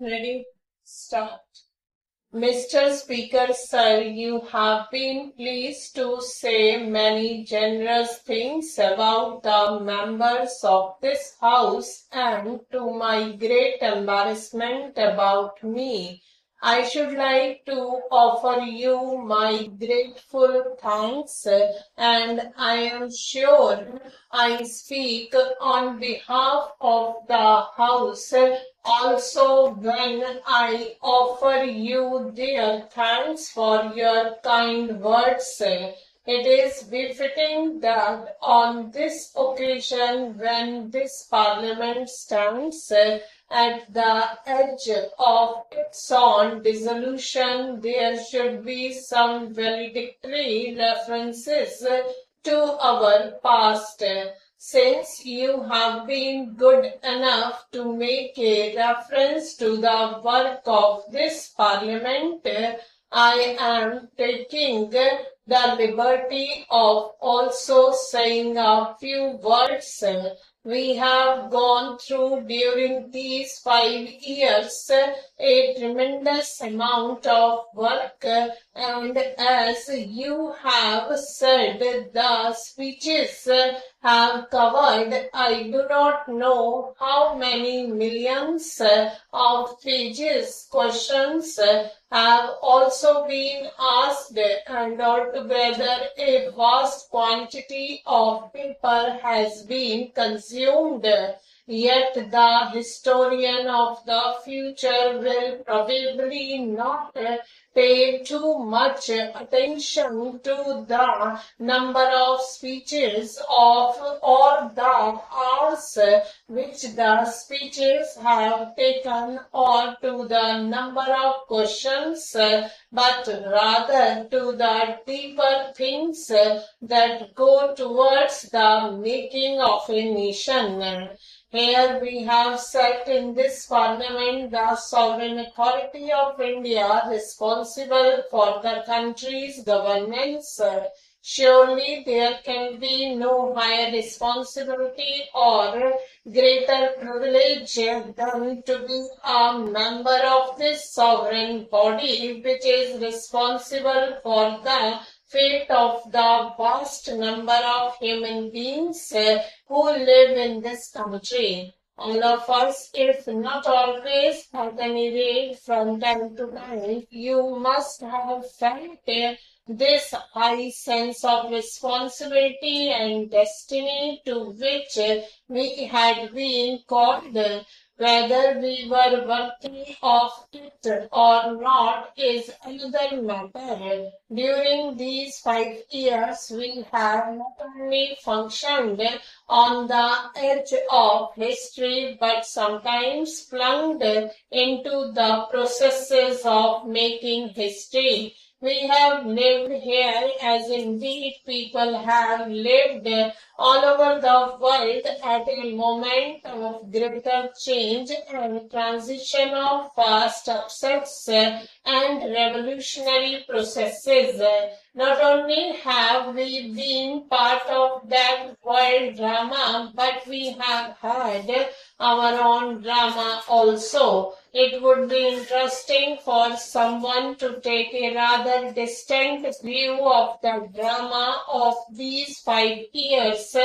Ready? Start. Mr. Speaker, sir, you have been pleased to say many generous things about the members of this House, and to my great embarrassment about me, I should like to offer you my grateful thanks, and I am sure I speak on behalf of the House also when I offer you their thanks for your kind words. It is befitting that on this occasion, when this Parliament stands at the edge of its own dissolution, there should be some valedictory references to our past. Since you have been good enough to make a reference to the work of this Parliament, I am taking the liberty of also saying a few words. We have gone through during these 5 years a tremendous amount of work, and as you have said, the speeches have covered I do not know how many millions of pages. Questions have also been asked, and altogether a vast quantity of paper has been consumed. Yet the historian of the future will probably not pay too much attention to the number of speeches of or the hours which the speeches have taken, or to the number of questions, but rather to the deeper things that go towards the making of a nation. Here we have set in this Parliament the sovereign authority of India, responsible for the country's governance. Surely there can be no higher responsibility or greater privilege than to be a member of this sovereign body, which is responsible for the fate of the vast number of human beings who live in this country. All of us, if not always, at any rate from time to time, you must have felt this high sense of responsibility and destiny to which we had been called. Whether we were worthy of it or not is another matter. During these 5 years, we have not only functioned on the edge of history, but sometimes plunged into the processes of making history. We have lived here as indeed people have lived all over the world at a moment of greater change and transition of fast upsets and revolutionary processes. Not only have we been part of that world drama, but we have had our own drama also. It would be interesting for someone to take a rather distant view of the drama of these 5 years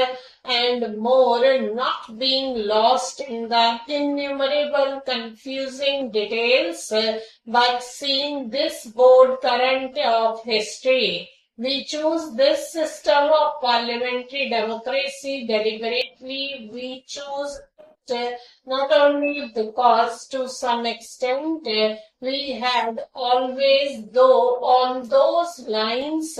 and more, not being lost in the innumerable confusing details, but seeing this broad current of history. We choose this system of parliamentary democracy deliberately. We choose not only because to some extent we had always though on those lines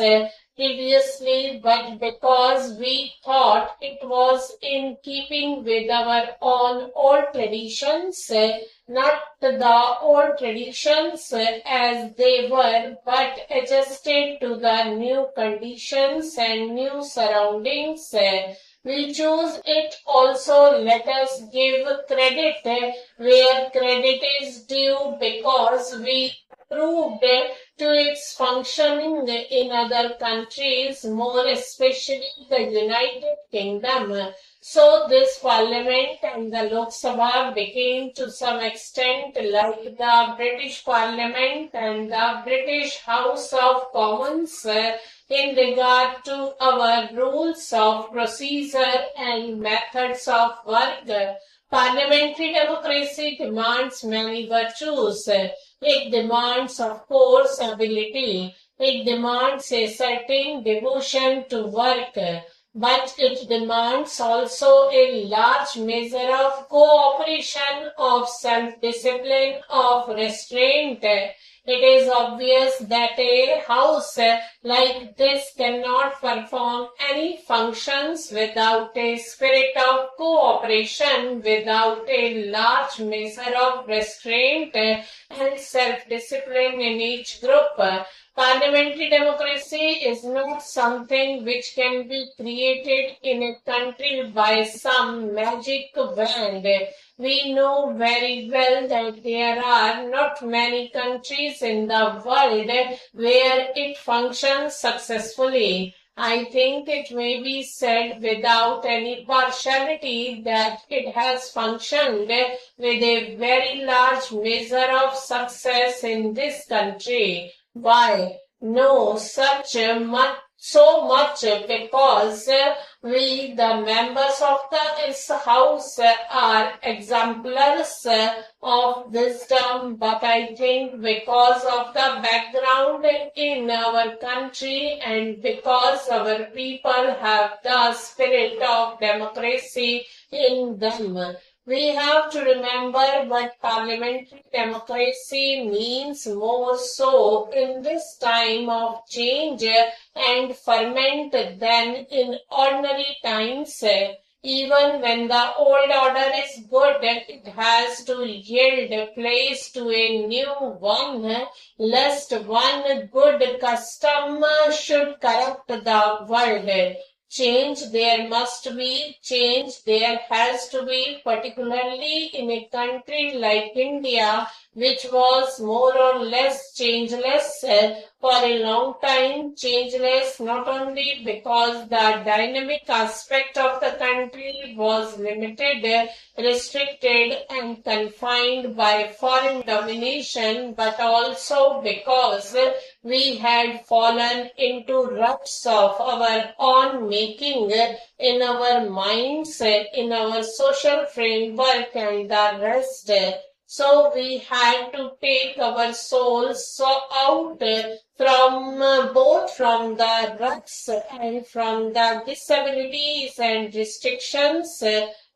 previously, but because we thought it was in keeping with our own old traditions, not the old traditions as they were, but adjusted to the new conditions and new surroundings. We choose it also. Let us give credit where credit is due, because we improved to its functioning in other countries, more especially the United Kingdom. So this parliament and the Lok Sabha became to some extent like the British Parliament and the British House of Commons in regard to our rules of procedure and methods of work. Parliamentary democracy demands many virtues. It demands, of course, ability. It demands a certain devotion to work. But it demands also a large measure of cooperation, of self-discipline, of restraint. It is obvious that a house like this cannot perform any functions without a spirit of cooperation, without a large measure of restraint and self-discipline in each group. Parliamentary democracy is not something which can be created in a country by some magic wand. We know very well that there are not many countries in the world where it functions successfully. I think it may be said without any partiality that it has functioned with a very large measure of success in this country. Why? No, so much because we, the members of this house, are exemplars of wisdom, but I think because of the background in our country and because our people have the spirit of democracy in them. We have to remember what parliamentary democracy means more so in this time of change and ferment than in ordinary times. Even when the old order is good, it has to yield place to a new one, lest one good custom should corrupt the world. Change there must be, change there has to be, particularly in a country like India, which was more or less changeless for a long time, changeless not only because the dynamic aspect of the country was limited, restricted and confined by foreign domination, but also because we had fallen into ruts of our own making in our minds, in our social framework and the rest. So we had to take our souls out from both from the ruts and from the disabilities and restrictions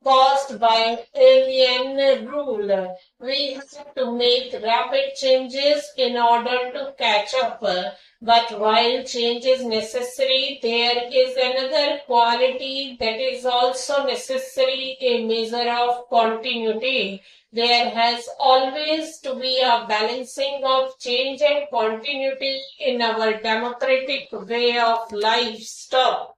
caused by alien rule. We have to make rapid changes in order to catch up. But while change is necessary, there is another quality that is also necessary, a measure of continuity. There has always to be a balancing of change and continuity in our democratic way of life. Stop.